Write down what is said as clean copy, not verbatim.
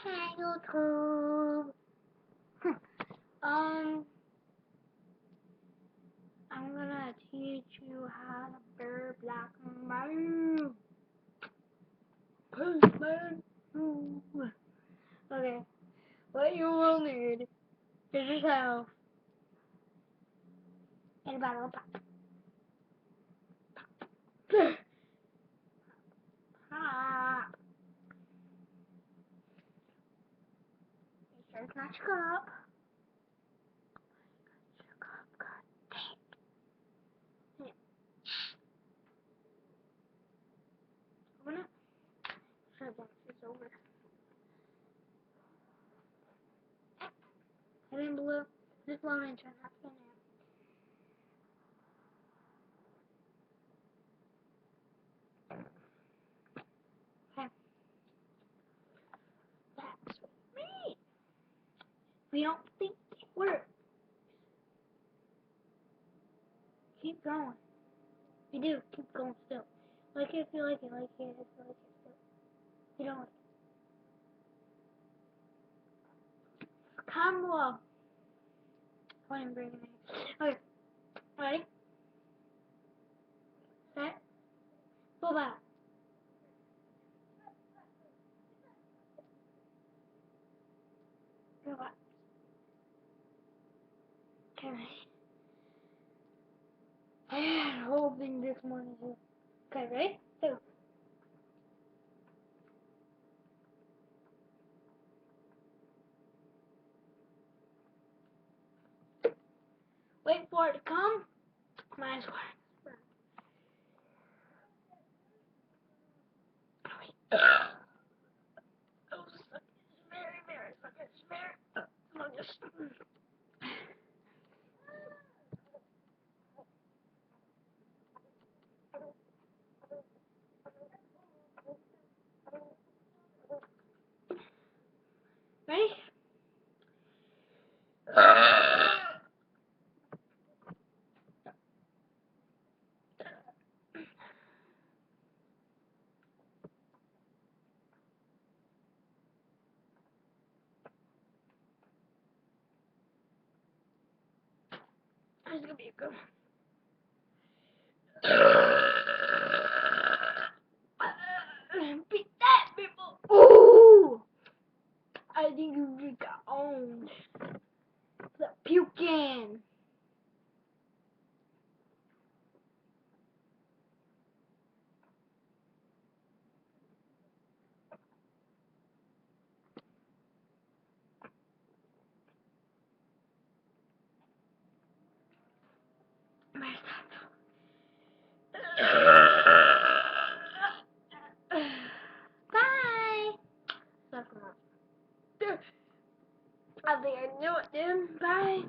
Hey YouTube. I'm gonna teach you how to build black move. Move. Okay. What you will need is yourself and a bottle of pop. Pop. Make sure it's not your cup. Your cup got tape. Open it. Sure, once it's over. And then blue. Just blow and turn that thing in. Okay. That's me. We don't think it works. Keep going. You do. Keep going still. Like it if you like it. Like it if you like it still. You don't like it. Comment below. I am bringing it. Okay. Ready? Set. Go back. Go back. Okay. I had a whole thing this morning too. Okay, ready? Go. Wait for it to come. Mine's working. Wait. Oh, very, very fucking very. I'll just. Ready? This is gonna be a good one. Beat that, people! Ooh! I think you just got owned. The puking. Bye. I think I knew it, dude. Bye.